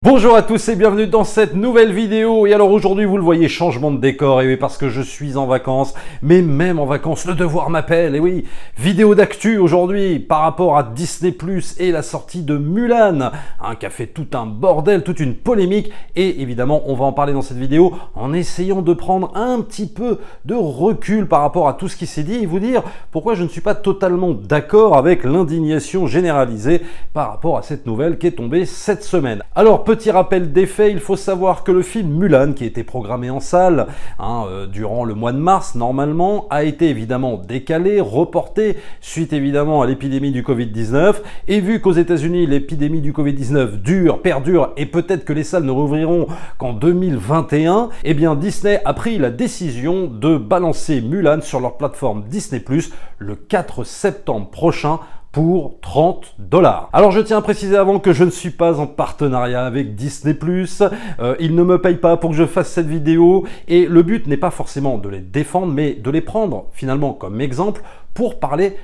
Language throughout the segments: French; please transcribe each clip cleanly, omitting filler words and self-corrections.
Bonjour à tous et bienvenue dans cette nouvelle vidéo. Et alors aujourd'hui vous le voyez, changement de décor, et oui, parce que je suis en vacances, mais même en vacances le devoir m'appelle. Et oui, vidéo d'actu aujourd'hui par rapport à Disney+ et la sortie de Mulan, qui a fait tout un bordel, toute une polémique, et évidemment on va en parler dans cette vidéo en essayant de prendre un petit peu de recul par rapport à tout ce qui s'est dit et vous dire pourquoi je ne suis pas totalement d'accord avec l'indignation généralisée par rapport à cette nouvelle qui est tombée cette semaine. Alors petit rappel des faits, il faut savoir que le film Mulan, qui était programmé en salle durant le mois de mars normalement, a été évidemment décalé, reporté, suite évidemment à l'épidémie du Covid-19. Et vu qu'aux États-Unis l'épidémie du Covid-19 perdure, et peut-être que les salles ne rouvriront qu'en 2021, eh bien Disney a pris la décision de balancer Mulan sur leur plateforme Disney+ le 4 septembre prochain, pour 30$. Alors je tiens à préciser avant que je ne suis pas en partenariat avec Disney+, ils ne me payent pas pour que je fasse cette vidéo, et le but n'est pas forcément de les défendre, mais de les prendre finalement comme exemple pour parler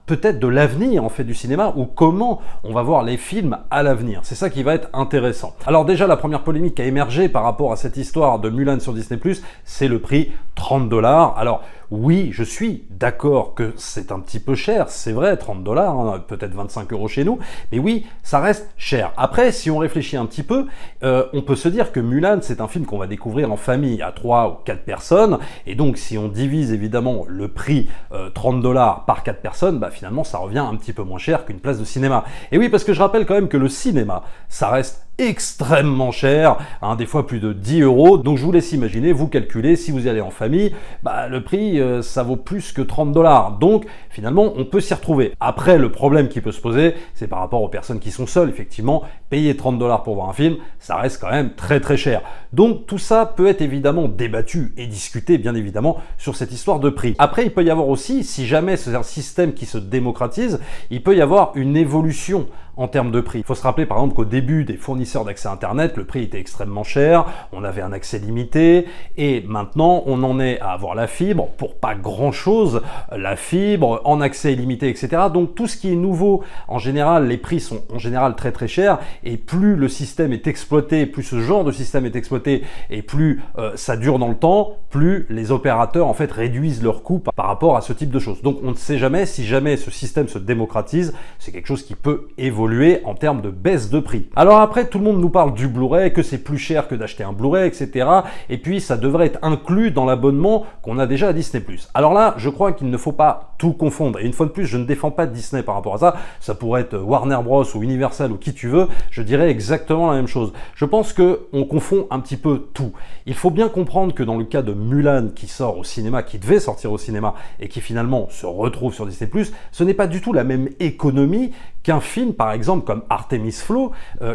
peut-être de l'avenir en fait du cinéma, ou comment on va voir les films à l'avenir. C'est ça qui va être intéressant. Alors déjà, la première polémique qui a émergé par rapport à cette histoire de Mulan sur Disney+, c'est le prix 30$. Alors oui, je suis d'accord que c'est un petit peu cher, c'est vrai, 30$, peut-être 25€ chez nous, mais oui, ça reste cher. Après, si on réfléchit un petit peu, on peut se dire que Mulan, c'est un film qu'on va découvrir en famille à 3 ou 4 personnes, et donc si on divise évidemment le prix 30$ par 4 personnes, finalement ça revient un petit peu moins cher qu'une place de cinéma. Et oui, parce que je rappelle quand même que le cinéma, ça reste extrêmement cher, des fois plus de 10€, donc je vous laisse imaginer, vous calculez, si vous y allez en famille, le prix ça vaut plus que 30$, donc finalement on peut s'y retrouver. Après, le problème qui peut se poser, c'est par rapport aux personnes qui sont seules. Effectivement, payer 30$ pour voir un film, ça reste quand même très très cher. Donc tout ça peut être évidemment débattu et discuté bien évidemment sur cette histoire de prix. Après, il peut y avoir aussi, si jamais c'est un système qui se démocratise, il peut y avoir une évolution en termes de prix. Il faut se rappeler par exemple qu'au début des fournisseurs d'accès Internet, le prix était extrêmement cher, on avait un accès limité, et maintenant on en est à avoir la fibre pour pas grand chose, la fibre en accès illimité, etc. Donc tout ce qui est nouveau, en général, les prix sont en général très très chers, et plus le système est exploité, plus ce genre de système est exploité, et plus ça dure dans le temps, plus les opérateurs en fait réduisent leurs coûts par rapport à ce type de choses. Donc on ne sait jamais, si jamais ce système se démocratise, c'est quelque chose qui peut évoluer en termes de baisse de prix. Alors après, tout le monde nous parle du Blu-ray, que c'est plus cher que d'acheter un Blu-ray, etc. Et puis ça devrait être inclus dans l'abonnement qu'on a déjà à Disney+. Alors là, je crois qu'il ne faut pas tout confondre. Et une fois de plus, je ne défends pas Disney par rapport à ça. Ça pourrait être Warner Bros ou Universal ou qui tu veux. Je dirais exactement la même chose. Je pense que on confond un petit peu tout. Il faut bien comprendre que dans le cas de Mulan qui sort au cinéma, qui devait sortir au cinéma et qui finalement se retrouve sur Disney+, ce n'est pas du tout la même économie qu'un film, par exemple, comme Artemis Flow,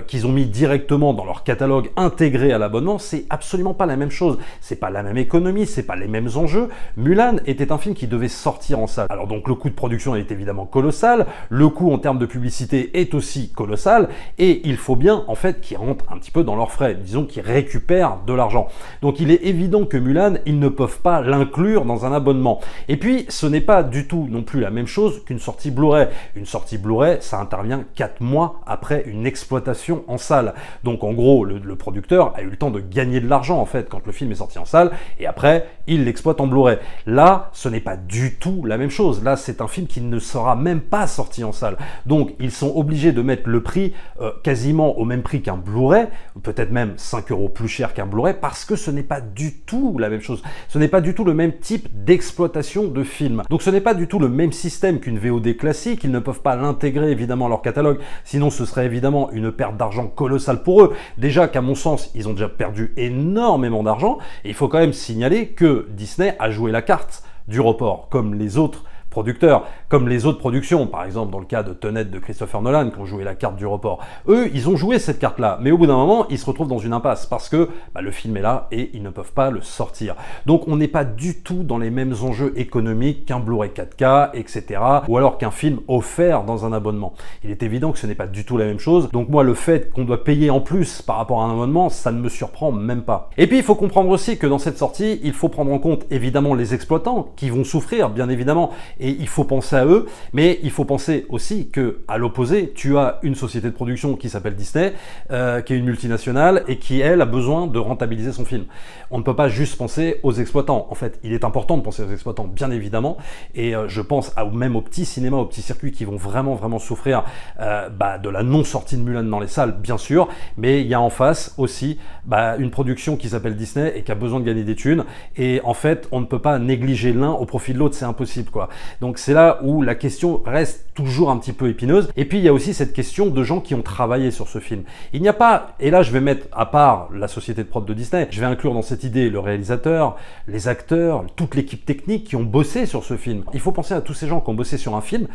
qu'ils ont mis directement dans leur catalogue intégré à l'abonnement. C'est absolument pas la même chose. C'est pas la même économie, c'est pas les mêmes enjeux. Mulan était un film qui devait sortir en salle. Alors donc le coût de production est évidemment colossal, le coût en termes de publicité est aussi colossal, et il faut bien en fait qu'ils rentrent un petit peu dans leurs frais, disons qu'ils récupèrent de l'argent. Donc il est évident que Mulan, ils ne peuvent pas l'inclure dans un abonnement. Et puis ce n'est pas du tout non plus la même chose qu'une sortie Blu-ray. Une sortie Blu-ray, ça intervient 4 mois après une exploitation en salle. Donc en gros, le producteur a eu le temps de gagner de l'argent en fait quand le film est sorti en salle, et après il l'exploite en Blu-ray. Là, ce n'est pas du tout la même chose. Là, c'est un film qui ne sera même pas sorti en salle. Donc ils sont obligés de mettre le prix quasiment au même prix qu'un Blu-ray, peut-être même 5€ plus cher qu'un Blu-ray, parce que ce n'est pas du tout la même chose. Ce n'est pas du tout le même type d'exploitation de film. Donc ce n'est pas du tout le même système qu'une VOD classique. Ils ne peuvent pas l'intégrer évidemment à leur catalogue, sinon ce serait évidemment une perte d'argent colossale pour eux. Déjà qu'à mon sens, ils ont déjà perdu énormément d'argent, et il faut quand même signaler que Disney a joué la carte du report, comme les autres producteurs, comme les autres productions, par exemple dans le cas de Tenet de Christopher Nolan, qui ont joué la carte du report. Eux, ils ont joué cette carte-là, mais au bout d'un moment, ils se retrouvent dans une impasse, parce que le film est là, et ils ne peuvent pas le sortir. Donc on n'est pas du tout dans les mêmes enjeux économiques qu'un Blu-ray 4K, etc., ou alors qu'un film offert dans un abonnement. Il est évident que ce n'est pas du tout la même chose, donc moi, le fait qu'on doit payer en plus par rapport à un abonnement, ça ne me surprend même pas. Et puis, il faut comprendre aussi que dans cette sortie, il faut prendre en compte évidemment les exploitants, qui vont souffrir, bien évidemment, et il faut penser à eux, mais il faut penser aussi que à l'opposé, tu as une société de production qui s'appelle Disney, qui est une multinationale et qui, elle, a besoin de rentabiliser son film. On ne peut pas juste penser aux exploitants. En fait, il est important de penser aux exploitants, bien évidemment, et je pense même aux petits cinémas, aux petits circuits qui vont vraiment souffrir de la non-sortie de Mulan dans les salles, bien sûr, mais il y a en face aussi une production qui s'appelle Disney et qui a besoin de gagner des thunes, et en fait, on ne peut pas négliger l'un au profit de l'autre, c'est impossible, quoi. Donc c'est là où la question reste toujours un petit peu épineuse. Et puis il y a aussi cette question de gens qui ont travaillé sur ce film. Il n'y a pas, et là je vais mettre à part la société de prod de Disney, je vais inclure dans cette idée le réalisateur, les acteurs, toute l'équipe technique qui ont bossé sur ce film. Il faut penser à tous ces gens qui ont bossé sur un film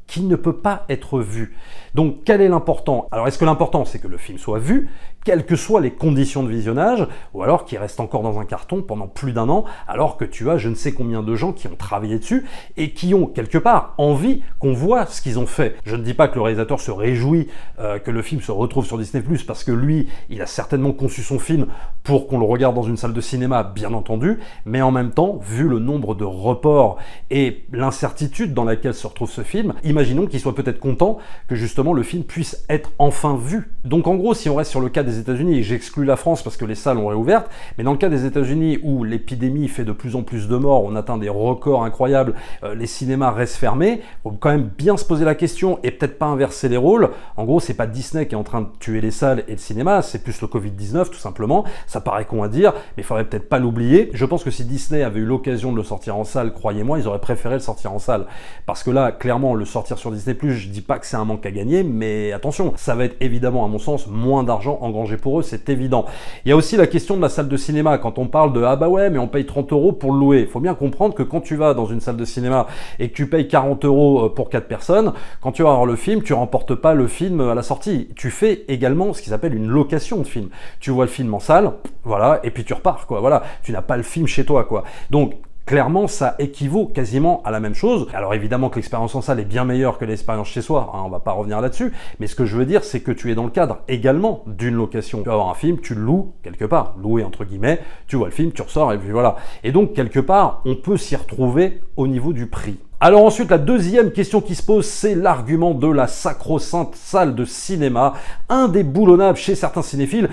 qui ne peut pas être vu. Donc quel est l'important? Alors est-ce que l'important c'est que le film soit vu, quelles que soient les conditions de visionnage, ou alors qu'il reste encore dans un carton pendant plus d'un an, alors que tu as je ne sais combien de gens qui ont travaillé dessus et qui ont quelque part envie qu'on voit ce qu'ils ont fait. Je ne dis pas que le réalisateur se réjouit que le film se retrouve sur Disney+, parce que lui, il a certainement conçu son film pour qu'on le regarde dans une salle de cinéma, bien entendu, mais en même temps, vu le nombre de reports et l'incertitude dans laquelle se retrouve ce film, imaginons qu'il soit peut-être content que justement le film puisse être enfin vu. Donc en gros, si on reste sur le cas des États-Unis, et j'exclus la France parce que les salles ont réouvert, mais dans le cas des États-Unis où l'épidémie fait de plus en plus de morts, on atteint des records incroyables, les cinémas restent fermés, faut quand même bien se poser la question et peut-être pas inverser les rôles. En gros, c'est pas Disney qui est en train de tuer les salles et le cinéma, c'est plus le Covid-19 tout simplement. Ça paraît con à dire, mais il faudrait peut-être pas l'oublier. Je pense que si Disney avait eu l'occasion de le sortir en salle, croyez-moi, ils auraient préféré le sortir en salle. Parce que là, clairement, le sortir sur Disney+, je dis pas que c'est un manque à gagner, mais attention, ça va être évidemment, à mon sens, moins d'argent engrangé pour eux, c'est évident. Il y a aussi la question de la salle de cinéma. Quand on parle de « ah bah ouais, mais on paye 30 € pour le louer », il faut bien comprendre que quand tu vas dans une salle de cinéma et que tu payes 40 € pour 4 personnes, quand tu vas voir le film, tu remportes pas le film à la sortie. Tu fais également ce qu'ils appellent une location de film. Tu vois le film en salle, voilà, et puis tu repars, quoi. Voilà, tu n'as pas le film chez toi, quoi. Donc, clairement, ça équivaut quasiment à la même chose. Alors évidemment que l'expérience en salle est bien meilleure que l'expérience chez soi, hein, on va pas revenir là-dessus, mais ce que je veux dire, c'est que tu es dans le cadre également d'une location. Tu vas avoir un film, tu le loues quelque part, louer entre guillemets, tu vois le film, tu ressors et puis voilà. Et donc quelque part, on peut s'y retrouver au niveau du prix. Alors ensuite, la deuxième question qui se pose, c'est l'argument de la sacro-sainte salle de cinéma, indéboulonnable chez certains cinéphiles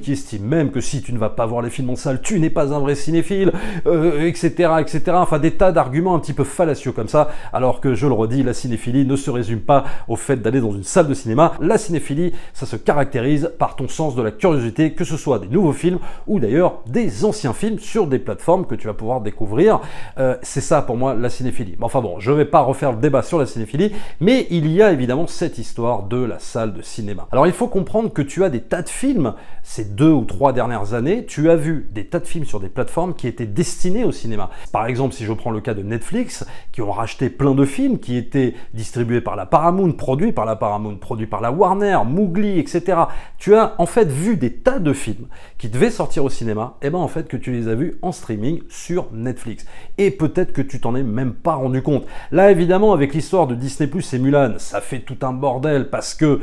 qui estiment même que si tu ne vas pas voir les films en salle, tu n'es pas un vrai cinéphile, etc., etc. Enfin, des tas d'arguments un petit peu fallacieux comme ça, alors que, je le redis, la cinéphilie ne se résume pas au fait d'aller dans une salle de cinéma. La cinéphilie, ça se caractérise par ton sens de la curiosité, que ce soit des nouveaux films ou d'ailleurs des anciens films sur des plateformes que tu vas pouvoir découvrir. C'est ça pour moi la cinéphilie. Enfin bon, je ne vais pas refaire le débat sur la cinéphilie, mais il y a évidemment cette histoire de la salle de cinéma. Alors il faut comprendre que tu as des tas de films, ces 2 ou 3 dernières années, tu as vu des tas de films sur des plateformes qui étaient destinés au cinéma. Par exemple, si je prends le cas de Netflix, qui ont racheté plein de films, qui étaient distribués par la Paramount, produits par la Paramount, produits par la Warner, Mowgli, etc. Tu as en fait vu des tas de films qui devaient sortir au cinéma, et ben en fait que tu les as vus en streaming sur Netflix. Et peut-être que tu t'en es même pas rendu compte. Là, évidemment, avec l'histoire de Disney+ et Mulan, ça fait tout un bordel parce que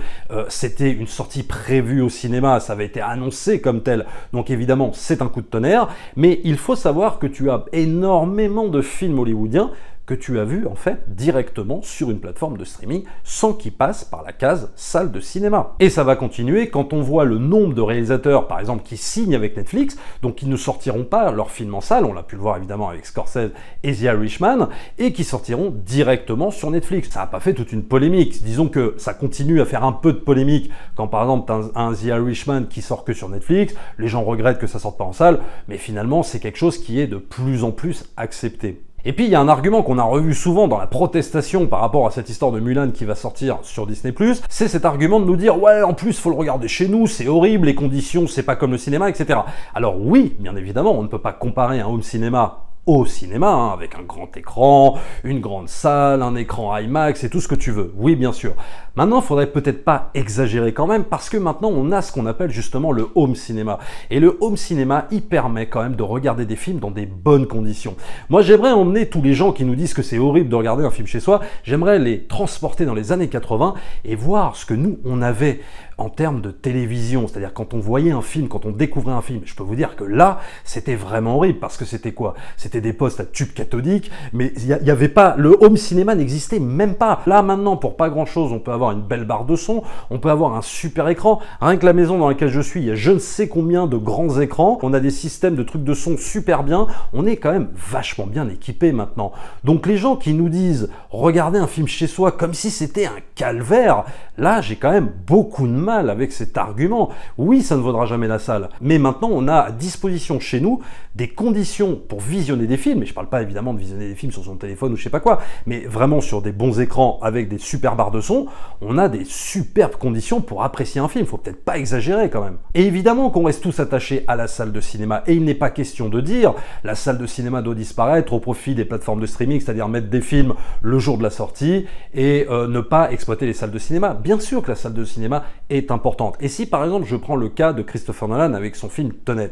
c'était une sortie prévue au cinéma, ça avait été annoncé comme tel. Donc évidemment, c'est un coup de tonnerre, mais il faut savoir que tu as énormément de films hollywoodiens que tu as vu en fait directement sur une plateforme de streaming sans qu'ils passent par la case salle de cinéma. Et ça va continuer quand on voit le nombre de réalisateurs par exemple qui signent avec Netflix, donc qui ne sortiront pas leurs films en salle, on l'a pu le voir évidemment avec Scorsese et The Irishman, et qui sortiront directement sur Netflix. Ça n'a pas fait toute une polémique, disons que ça continue à faire un peu de polémique quand par exemple tu as un The Irishman qui sort que sur Netflix, les gens regrettent que ça sorte pas en salle, mais finalement c'est quelque chose qui est de plus en plus accepté. Et puis il y a un argument qu'on a revu souvent dans la protestation par rapport à cette histoire de Mulan qui va sortir sur Disney+, c'est cet argument de nous dire « ouais, en plus, faut le regarder chez nous, c'est horrible, les conditions, c'est pas comme le cinéma, etc. » Alors oui, bien évidemment, on ne peut pas comparer un home cinéma au cinéma, hein, avec un grand écran, une grande salle, un écran IMAX et tout ce que tu veux. Oui, bien sûr. Maintenant, il faudrait peut-être pas exagérer quand même, parce que maintenant, on a ce qu'on appelle justement le home cinéma. Et le home cinéma, il permet quand même de regarder des films dans des bonnes conditions. Moi, j'aimerais emmener tous les gens qui nous disent que c'est horrible de regarder un film chez soi, j'aimerais les transporter dans les années 80 et voir ce que nous, on avait. en termes de télévision, c'est-à-dire quand on voyait un film, quand on découvrait un film, je peux vous dire que là, c'était vraiment horrible, parce que c'était quoi? C'était des postes à tube cathodique, mais il y avait pas, le home cinéma n'existait même pas. Là, maintenant, pour pas grand-chose, on peut avoir une belle barre de son, on peut avoir un super écran. Rien que la maison dans laquelle je suis, il y a je ne sais combien de grands écrans, on a des systèmes de trucs de son super bien, on est quand même vachement bien équipé maintenant. Donc les gens qui nous disent regarder un film chez soi comme si c'était un calvaire, là j'ai quand même beaucoup de mal avec cet argument. Oui, ça ne vaudra jamais la salle, mais maintenant on a à disposition chez nous des conditions pour visionner des films, et je parle pas évidemment de visionner des films sur son téléphone ou je sais pas quoi, mais vraiment sur des bons écrans avec des super barres de son, on a des superbes conditions pour apprécier un film, faut peut-être pas exagérer quand même. Et évidemment qu'on reste tous attachés à la salle de cinéma, et il n'est pas question de dire la salle de cinéma doit disparaître au profit des plateformes de streaming, c'est-à-dire mettre des films le jour de la sortie et ne pas exploiter les salles de cinéma. Bien sûr que la salle de cinéma est importante. Et si par exemple je prends le cas de Christopher Nolan avec son film Tenet,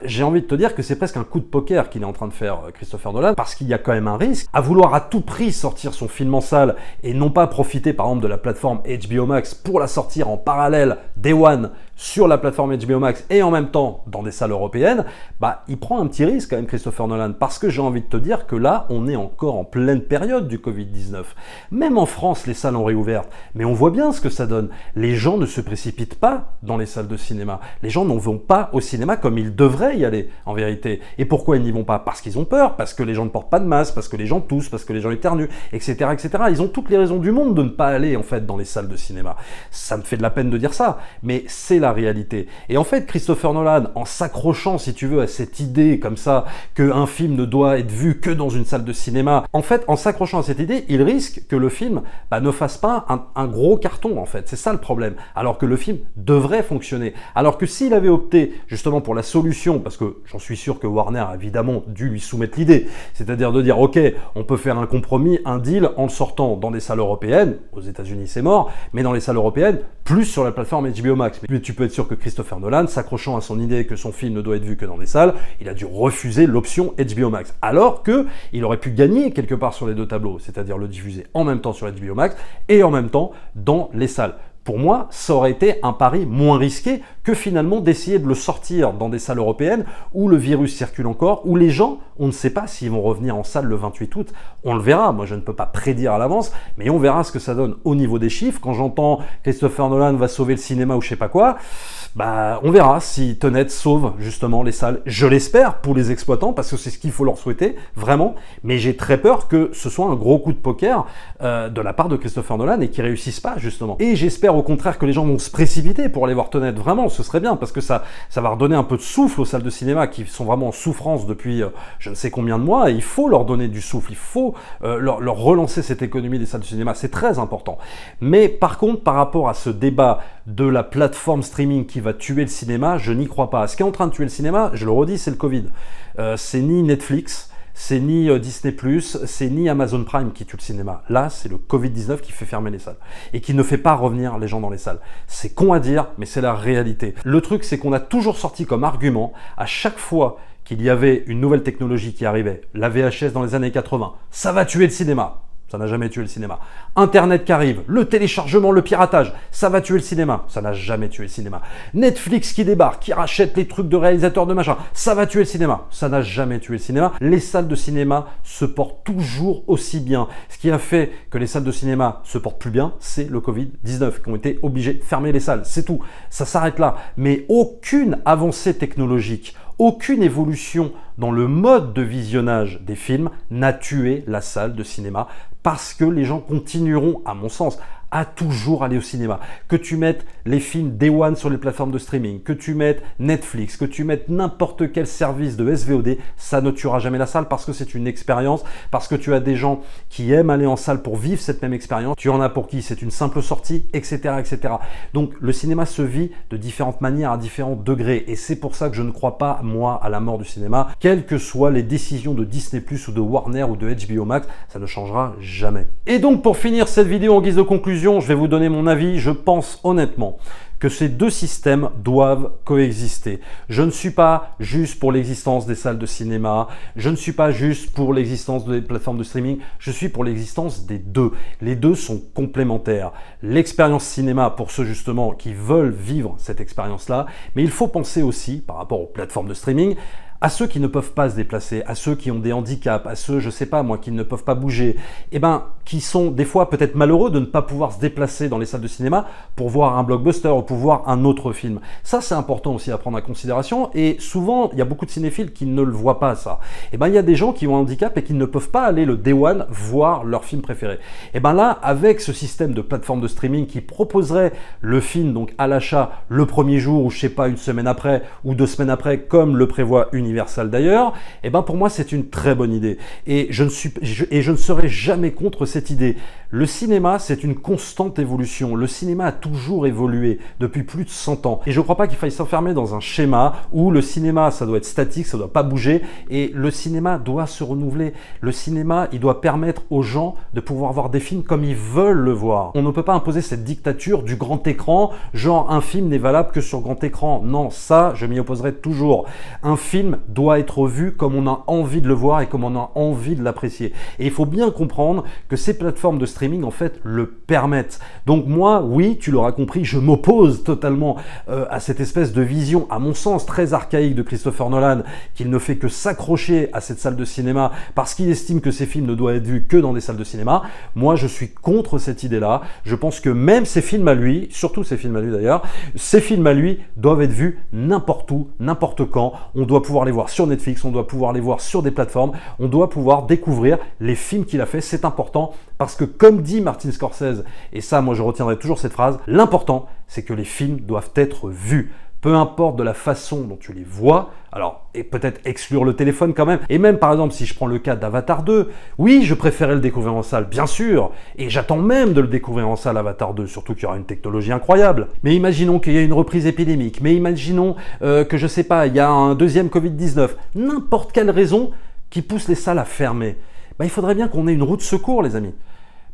j'ai envie de te dire que c'est presque un coup de poker qu'il est en train de faire Christopher Nolan, parce qu'il y a quand même un risque à vouloir à tout prix sortir son film en salle et non pas profiter par exemple de la plateforme HBO Max pour la sortir en parallèle Day One sur la plateforme HBO Max et en même temps dans des salles européennes, il prend un petit risque quand même Christopher Nolan, parce que j'ai envie de te dire que là on est encore en pleine période du Covid-19. Même en France les salles ont réouvert, mais on voit bien ce que ça donne. Les gens ne se précipitent pas dans les salles de cinéma. Les gens n'en vont pas au cinéma comme ils devraient y aller en vérité. Et pourquoi ils n'y vont pas? Parce qu'ils ont peur, parce que les gens ne portent pas de masque, parce que les gens toussent, parce que les gens éternuent, etc., etc. Ils ont toutes les raisons du monde de ne pas aller en fait dans les salles de cinéma. Ça me fait de la peine de dire ça, mais c'est la réalité. Et en fait, Christopher Nolan, en s'accrochant, si tu veux, à cette idée comme ça, qu'un film ne doit être vu que dans une salle de cinéma, en fait, en s'accrochant à cette idée, il risque que le film ne fasse pas un gros carton, en fait. C'est ça le problème. Alors que le film devrait fonctionner. Alors que s'il avait opté justement pour la solution, parce que j'en suis sûr que Warner a évidemment dû lui soumettre l'idée, c'est-à-dire de dire, ok, on peut faire un compromis, un deal, en le sortant dans des salles européennes, aux États-Unis c'est mort, mais dans les salles européennes, plus sur la plateforme HBO Max. Mais tu peux être sûr que Christopher Nolan, s'accrochant à son idée que son film ne doit être vu que dans des salles, il a dû refuser l'option HBO Max. Alors que il aurait pu gagner quelque part sur les deux tableaux, c'est-à-dire le diffuser en même temps sur HBO Max et en même temps dans les salles. Pour moi, ça aurait été un pari moins risqué que finalement d'essayer de le sortir dans des salles européennes où le virus circule encore, où les gens, on ne sait pas s'ils vont revenir en salle le 28 août. On le verra, moi je ne peux pas prédire à l'avance, mais on verra ce que ça donne au niveau des chiffres. Quand j'entends Christopher Nolan va sauver le cinéma ou je sais pas quoi, on verra si Tenet sauve justement les salles. Je l'espère pour les exploitants, parce que c'est ce qu'il faut leur souhaiter, vraiment, mais j'ai très peur que ce soit un gros coup de poker de la part de Christopher Nolan et qu'ils réussissent pas justement. Et j'espère au contraire que les gens vont se précipiter pour aller voir Tenet, vraiment, ce serait bien, parce que ça va redonner un peu de souffle aux salles de cinéma qui sont vraiment en souffrance depuis je ne sais combien de mois, et il faut leur donner du souffle, il faut leur relancer cette économie des salles de cinéma, c'est très important. Mais par contre, par rapport à ce débat de la plateforme streaming qui va tuer le cinéma, je n'y crois pas. Ce qui est en train de tuer le cinéma, je le redis, c'est le Covid. C'est ni Netflix, c'est ni Disney+, c'est ni Amazon Prime qui tue le cinéma. Là, c'est le Covid-19 qui fait fermer les salles et qui ne fait pas revenir les gens dans les salles. C'est con à dire, mais c'est la réalité. Le truc, c'est qu'on a toujours sorti comme argument, à chaque fois qu'il y avait une nouvelle technologie qui arrivait, la VHS dans les années 80, ça va tuer le cinéma. Ça n'a jamais tué le cinéma. Internet qui arrive, le téléchargement, le piratage, ça va tuer le cinéma. Ça n'a jamais tué le cinéma. Netflix qui débarque, qui rachète les trucs de réalisateurs de machin, ça va tuer le cinéma. Ça n'a jamais tué le cinéma. Les salles de cinéma se portent toujours aussi bien. Ce qui a fait que les salles de cinéma se portent plus bien, c'est le Covid-19, qui ont été obligés de fermer les salles. C'est tout. Ça s'arrête là. Mais aucune avancée technologique, aucune évolution dans le mode de visionnage des films n'a tué la salle de cinéma, parce que les gens continueront, à mon sens, à toujours aller au cinéma. Que tu mettes les films Day One sur les plateformes de streaming, que tu mettes Netflix, que tu mettes n'importe quel service de SVOD, ça ne tuera jamais la salle, parce que c'est une expérience, parce que tu as des gens qui aiment aller en salle pour vivre cette même expérience, tu en as pour qui c'est une simple sortie, etc., etc. Donc le cinéma se vit de différentes manières, à différents degrés, et c'est pour ça que je ne crois pas, moi, à la mort du cinéma, quelles que soient les décisions de Disney+, ou de Warner, ou de HBO Max, ça ne changera jamais. Et donc pour finir cette vidéo en guise de conclusion, je vais vous donner mon avis. Je pense honnêtement que ces deux systèmes doivent coexister. Je ne suis pas juste pour l'existence des salles de cinéma, je ne suis pas juste pour l'existence des plateformes de streaming, je suis pour l'existence des deux. Les deux sont complémentaires. L'expérience cinéma pour ceux justement qui veulent vivre cette expérience-là, mais il faut penser aussi, par rapport aux plateformes de streaming, à ceux qui ne peuvent pas se déplacer, à ceux qui ont des handicaps, à ceux, je sais pas moi, qui ne peuvent pas bouger, qui sont des fois peut-être malheureux de ne pas pouvoir se déplacer dans les salles de cinéma pour voir un blockbuster ou pour voir un autre film. Ça, c'est important aussi à prendre en considération et souvent, il y a beaucoup de cinéphiles qui ne le voient pas, ça. Il y a des gens qui ont un handicap et qui ne peuvent pas aller le day one voir leur film préféré. Là, avec ce système de plateforme de streaming qui proposerait le film donc à l'achat le premier jour ou je sais pas, une semaine après ou 2 semaines après, comme le prévoit Universal d'ailleurs, pour moi c'est une très bonne idée et je ne serai jamais contre cette idée. Le cinéma, c'est une constante évolution. Le cinéma a toujours évolué depuis plus de 100 ans et je ne crois pas qu'il faille s'enfermer dans un schéma où le cinéma ça doit être statique, ça doit pas bouger et le cinéma doit se renouveler. Le cinéma, il doit permettre aux gens de pouvoir voir des films comme ils veulent le voir. On ne peut pas imposer cette dictature du grand écran, genre un film n'est valable que sur grand écran. Non, ça, je m'y opposerai toujours. Un film doit être vu comme on a envie de le voir et comme on a envie de l'apprécier. Et il faut bien comprendre que ces plateformes de streaming, en fait, le permettent. Donc moi, oui, tu l'auras compris, je m'oppose totalement à cette espèce de vision, à mon sens, très archaïque de Christopher Nolan, qu'il ne fait que s'accrocher à cette salle de cinéma parce qu'il estime que ces films ne doivent être vus que dans des salles de cinéma. Moi, je suis contre cette idée-là. Je pense que même ces films à lui, surtout ces films à lui d'ailleurs, ces films à lui doivent être vus n'importe où, n'importe quand. On doit pouvoir les voir sur Netflix, on doit pouvoir les voir sur des plateformes, on doit pouvoir découvrir les films qu'il a fait. C'est important parce que comme dit Martin Scorsese, et ça moi je retiendrai toujours cette phrase, l'important c'est que les films doivent être vus. Peu importe de la façon dont tu les vois, alors, et peut-être exclure le téléphone quand même, et même par exemple si je prends le cas d'Avatar 2, oui je préférais le découvrir en salle, bien sûr, et j'attends même de le découvrir en salle Avatar 2, surtout qu'il y aura une technologie incroyable. Mais imaginons qu'il y ait une reprise épidémique, mais imaginons que je sais pas, il y a un deuxième Covid-19, n'importe quelle raison qui pousse les salles à fermer, il faudrait bien qu'on ait une roue de secours les amis.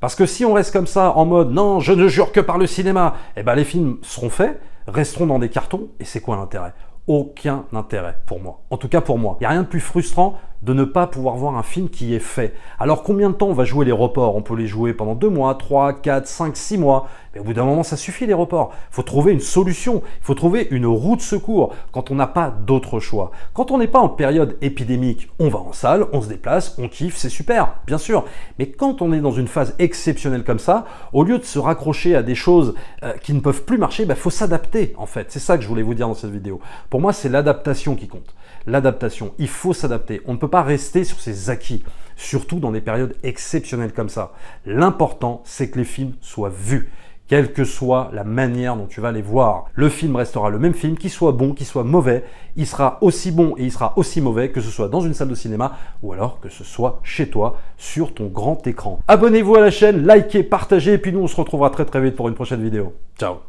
Parce que si on reste comme ça en mode non je ne jure que par le cinéma, les films seront faits, resteront dans des cartons, et c'est quoi l'intérêt? Aucun intérêt pour moi. En tout cas pour moi. Il n'y a rien de plus frustrant de ne pas pouvoir voir un film qui est fait. Alors combien de temps on va jouer les reports? On peut les jouer pendant 2 mois, 3, 4, 5, 6 mois. Mais au bout d'un moment, ça suffit les reports. Il faut trouver une solution. Il faut trouver une roue de secours quand on n'a pas d'autre choix. Quand on n'est pas en période épidémique, on va en salle, on se déplace, on kiffe, c'est super, bien sûr. Mais quand on est dans une phase exceptionnelle comme ça, au lieu de se raccrocher à des choses qui ne peuvent plus marcher, faut s'adapter en fait. C'est ça que je voulais vous dire dans cette vidéo. Pour moi, c'est l'adaptation qui compte. L'adaptation, il faut s'adapter. On ne peut pas rester sur ses acquis, surtout dans des périodes exceptionnelles comme ça. L'important, c'est que les films soient vus, quelle que soit la manière dont tu vas les voir. Le film restera le même film, qu'il soit bon, qu'il soit mauvais, il sera aussi bon et il sera aussi mauvais que ce soit dans une salle de cinéma ou alors que ce soit chez toi, sur ton grand écran. Abonnez-vous à la chaîne, likez, partagez et puis nous on se retrouvera très vite pour une prochaine vidéo. Ciao!